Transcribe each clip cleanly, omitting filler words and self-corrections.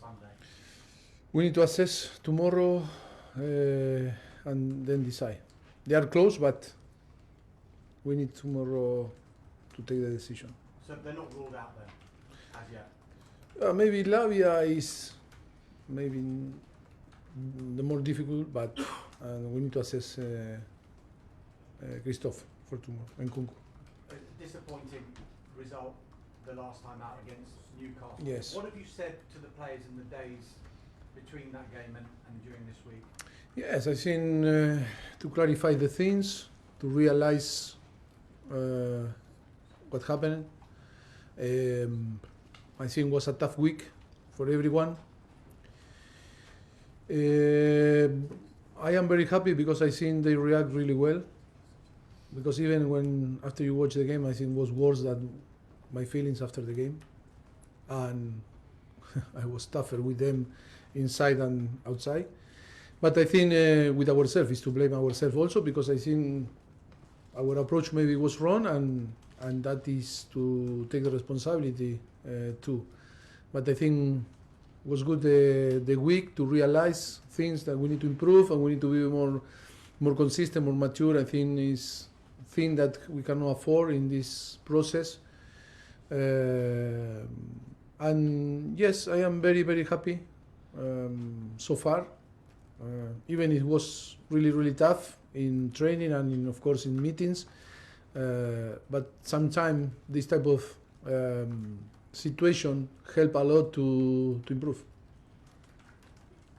Sunday? We need to assess tomorrow and then decide. They are close, but we need tomorrow to take the decision. So they're not ruled out then, as yet? Maybe Lavia is maybe the more difficult, but we need to assess Christophe for tomorrow and Kunku. A disappointing result the last time out against Newcastle. Yes. What have you said to the players in the days between that game and during this week? Yes, I think to clarify the things, to realize what happened. I think it was a tough week for everyone. I am very happy because I think they react really well. Because even when after you watch the game, I think it was worse than my feelings after the game, and I was tougher with them inside and outside. But I think with ourselves is to blame ourselves also, because I think our approach maybe was wrong, and that is to take the responsibility too. But I think it was good the week to realize things that we need to improve, and we need to be more consistent, more mature. I think is thing that we cannot afford in this process. And yes, I am very, very happy so far. Even it was really, really tough in training and of course in meetings. But sometimes this type of situation help a lot to improve.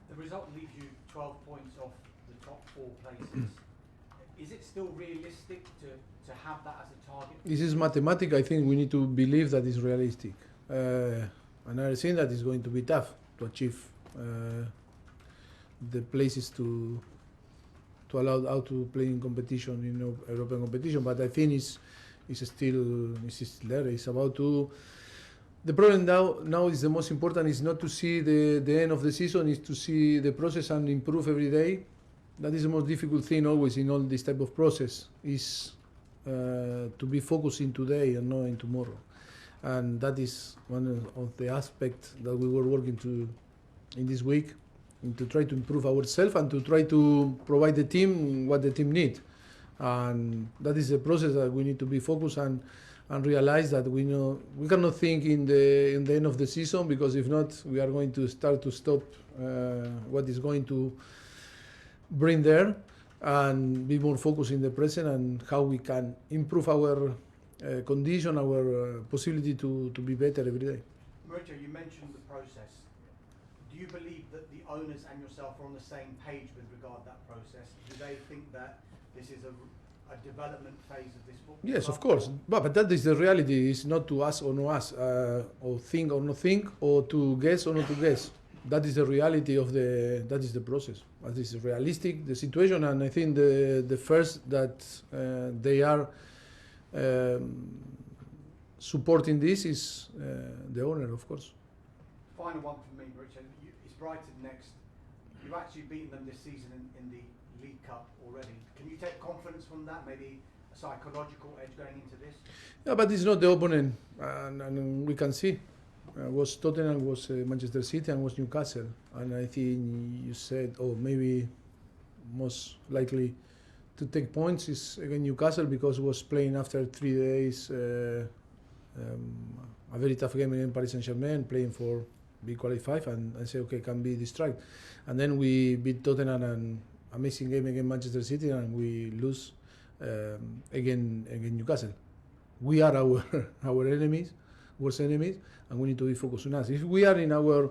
The result leaves you 12 points off the top 4 places. Is it still realistic to have that as a target? This is mathematics. I think we need to believe that it's realistic. Another thing that is going to be tough to achieve the places to allow out to play in competition, in European competition. But I think it's still there. It's about to. The problem now is the most important is not to see the end of the season, is to see the process and improve every day. That is the most difficult thing always in all this type of process, is to be focusing today and not in tomorrow. And that is one of the aspects that we were working to in this week, and to try to improve ourselves and to try to provide the team what the team needs. And that is a process that we need to be focused and realize that we cannot think in the end of the season, because if not, we are going to start to stop what is going to bring there, and be more focused in the present and how we can improve our condition, our possibility to be better every day. Mauricio, you mentioned the process. Do you believe that the owners and yourself are on the same page with regard to that process? Do they think that this is a development phase of this football? Yes, of course. But that is the reality. It's not to us or no us, or think or not think, or to guess or not to guess. That is the reality of that is the process. That is realistic, the situation, and I think the first that they are supporting this is the owner, of course. Final one from me, Mauricio. It's Brighton next. You've actually beaten them this season in the League Cup already. Can you take confidence from that? Maybe a psychological edge going into this? Yeah, but it's not the opponent, and we can see. Was Tottenham, was Manchester City, and was Newcastle. And I think you said, maybe most likely to take points is against Newcastle, because was playing after 3 days a very tough game against Paris Saint-Germain, playing for be qualified, and I say can be distracted. And then we beat Tottenham, an amazing game against Manchester City, and we lose again Newcastle. We are our enemies, worst enemies, and we need to be focused on us. If we are in our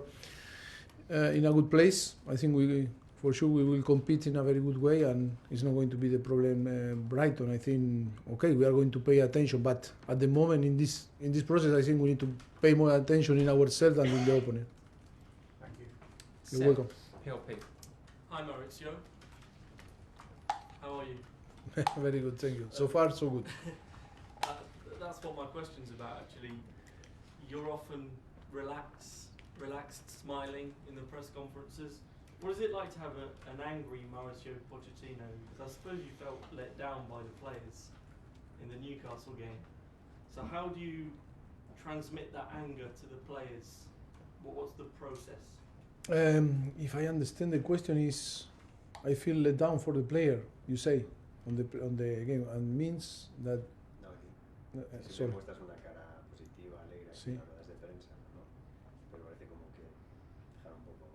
in a good place, I think we will compete in a very good way, and it's not going to be the problem. Brighton, I think, we are going to pay attention, but at the moment in this process, I think we need to pay more attention in ourselves than in the opponent. Thank you. You're welcome. PLP. Hi Mauricio. How are you? Very good, thank you. So far, so good. That's what my question's about, actually. You're often relaxed, smiling in the press conferences. What is it like to have an angry Mauricio Pochetino? Because I suppose you felt let down by the players in the Newcastle game. So how do you transmit that anger to the players? What's the process? If I understand the question is, I feel let down for the player. You say on the game, and means that. No, siempre sorry. muestras una cara positiva, alegre, Sí. en las ruedas de prensa, ¿no? Pero parece como que dejar un poco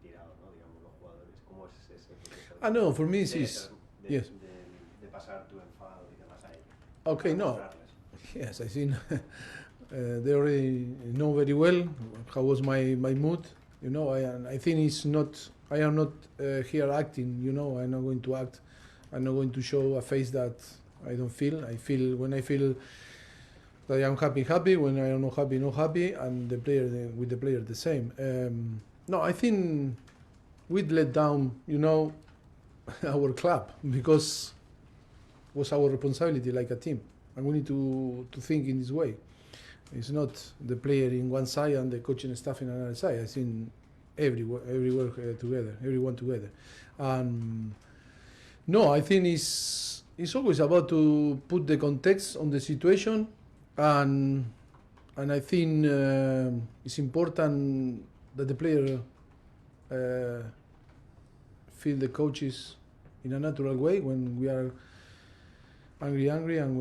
tirado, ¿no? Digamos, los jugadores. ¿Cómo es ese proceso? No, for me de, it's yes. De pasar tu enfado y demás a ellos. Okay, Para no. mostrarles. Yes, I think they already know very well how was my mood. You know, I think it's not. I am not here acting. You know, I'm not going to act. I'm not going to show a face that I don't feel. When I feel that I am happy. When I am not happy. And the player with the player the same. No, I think we'd let down. You know, our club because it was our responsibility like a team, and we need to think in this way. It's not the player in one side and the coaching staff in another side. I think everywhere everyone together. No, I think it's always about to put the context on the situation, and I think it's important that the player feel the coaches in a natural way when we are angry, and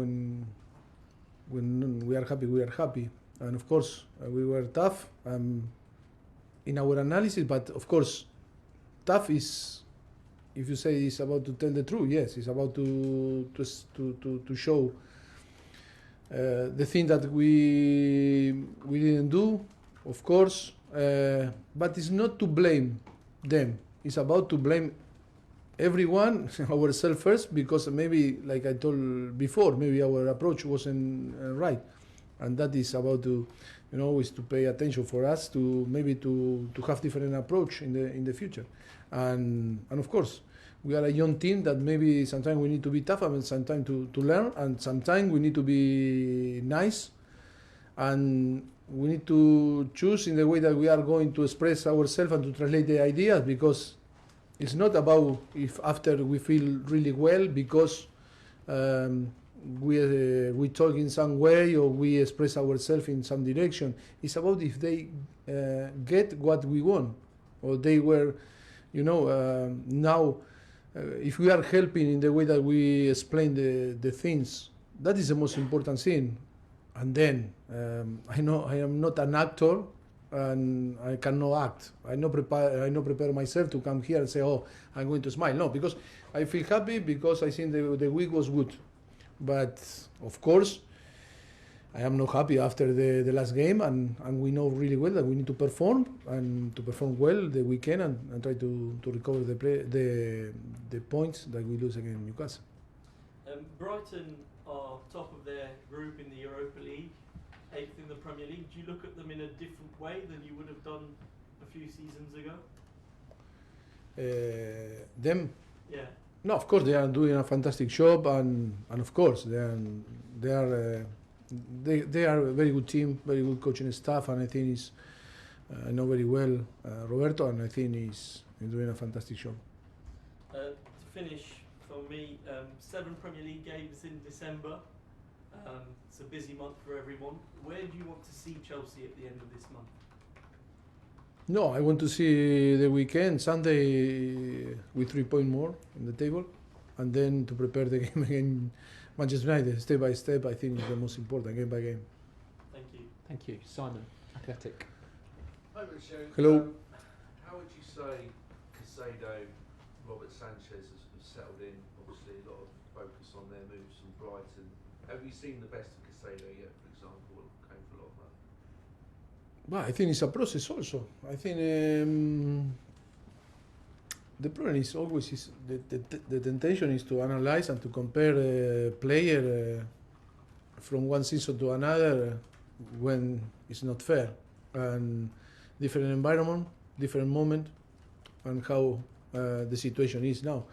when we are happy. And of course, we were tough in our analysis, but of course, tough is, if you say it's about to tell the truth, yes, it's about to show the thing that we didn't do, of course, but it's not to blame them. It's about to blame everyone, ourselves first, because maybe, like I told before, maybe our approach wasn't right, and that is about to, you know, is to pay attention for us to maybe to have different approach in the future, and of course, we are a young team that maybe sometimes we need to be tough, and sometimes to learn, and sometimes we need to be nice, and we need to choose in the way that we are going to express ourselves and to translate the ideas, because it's not about if after we feel really well because we talk in some way or we express ourselves in some direction. It's about if they get what we want, or they were, you know, now if we are helping in the way that we explain the things, that is the most important thing. And then I know I am not an actor, and I cannot act. I no prepare myself to come here and say, oh, I'm going to smile. No, because I feel happy because I think the week was good. But of course, I am not happy after the last game, and we know really well that we need to perform, and to perform well the weekend, and try to recover the points that we lose against Newcastle. Brighton are top of their group in the Europa League, 8th in the Premier League. Do you look at them in a different way than you would have done a few seasons ago? Them? Yeah. No, of course they are doing a fantastic job, and of course they are a very good team, very good coaching staff, and I think I know very well Roberto, and I think he's doing a fantastic job. To finish for me, 7 Premier League games in December. It's a busy month for everyone. Where do you want to see Chelsea at the end of this month? No, I want to see the weekend, Sunday, with 3 points more in the table, and then to prepare the game against Manchester United, step by step. I think is the most important, game by game. Thank you. Thank you. Simon, Athletic. Hi, Mauricio. Hello. How would you say Casado, Robert Sanchez have settled in? Obviously, a lot of focus on their moves from Brighton. Have you seen the best of Casado yet, for example, came for a lot of money? Well, I think it's a process also. I think the problem is always the temptation is to analyze and to compare a player from one season to another when it's not fair, and different environment, different moment, and how the situation is now.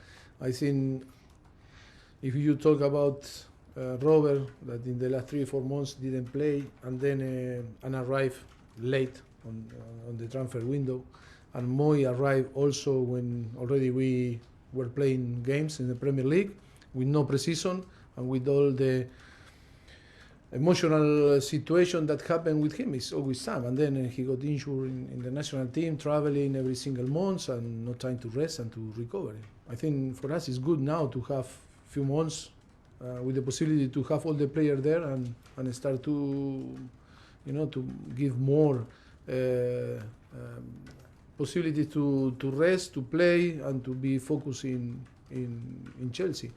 I think if you talk about Robert, that in the last 3 or 4 months didn't play, and then arrived late on the transfer window, and Moy arrived also when already we were playing games in the Premier League with no pre-season and with all the emotional situation that happened with him is always Sam. And then he got injured in the national team, traveling every single month and not trying to rest and to recover. I think for us it's good now to have few months with the possibility to have all the players there and start to, to give more possibility to rest, to play, and to be focused in Chelsea.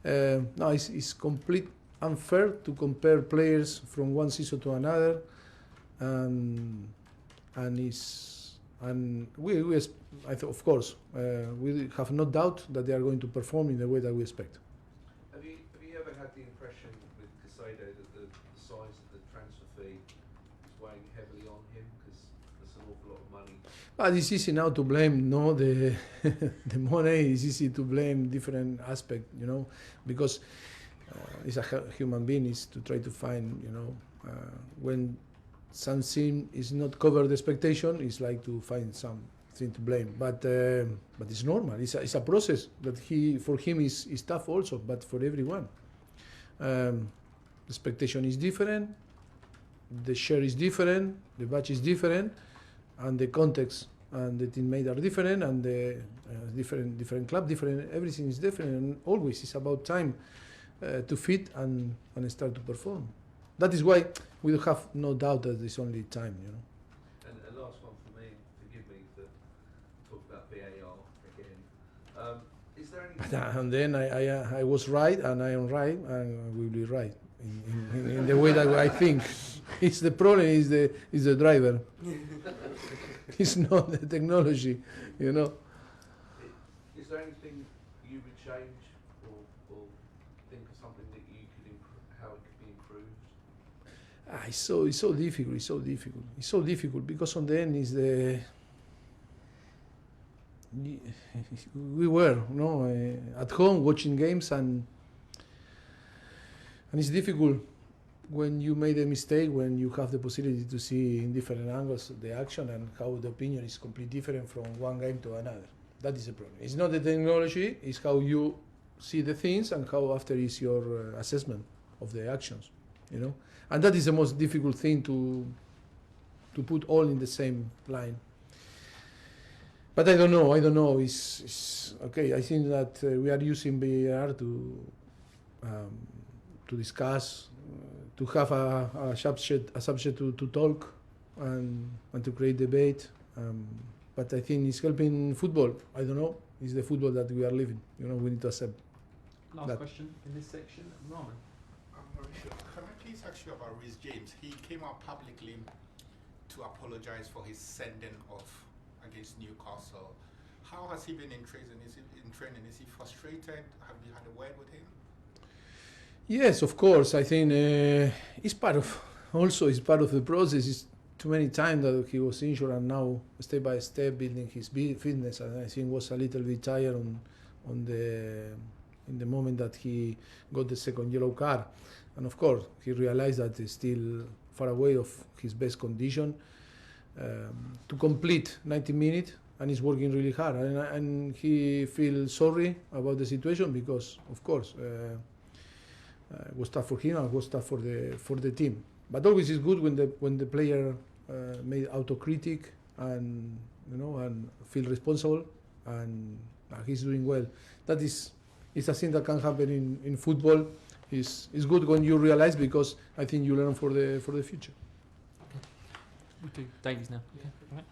No, it's complete unfair to compare players from one season to another, and of course we have no doubt that they are going to perform in the way that we expect. Have you ever had the impression with Caicedo that the size of the transfer fee is weighing heavily on him, because there's an awful lot of money? But it's easy now to blame the the money. It's easy to blame different aspects, because it's a human being is to try to find, when something is not covered the expectation, it's like to find something to blame. But it's normal. It's a process that for him is tough also, but for everyone. The expectation is different, the share is different, the batch is different, and the context and the teammate are different, and the different club, different, everything is different, and always it's about time to fit and start to perform. That is why we have no doubt that it's only time, And last one for me, forgive me for talk about VAR again. Is there any? And then I was right, and I am right, and we will be right in the way that I think. It's the problem is the driver. It's not the technology, Is there anything you would change, or think of something that you could how it could be improved? It's so difficult. It's so difficult because on the end is we were at home watching games, and it's difficult when you made a mistake, when you have the possibility to see in different angles the action and how the opinion is completely different from one game to another. That is the problem. It's not the technology, it's how you see the things and how after is your assessment of the actions, And that is the most difficult thing to put all in the same line. But I don't know. It's okay. I think that we are using VAR to discuss, to have a subject to talk and to create debate. But I think it's helping football. I don't know. It's the football that we are living. We need to accept. Last question in this section, Rahman. Mauricio, can I please ask you about Reece James? He came out publicly to apologize for his sending off against Newcastle. How has he been in training? Is he frustrated? Have you had a word with him? Yes, of course. I think it's part of the process. It's too many times that he was injured, and now step by step building his fitness. And I think was a little bit tired in the moment that he got the second yellow card. And of course, he realized that he's still far away of his best condition to complete 90 minutes, and he's working really hard. And he feels sorry about the situation because, of course, it was tough for him and it was tough for the team. But always it's good when the player made autocritic and and feel responsible, and he's doing well. That is a thing that can happen in football. It's good when you realize, because I think you learn for the future. We do Davies now. Okay. All right.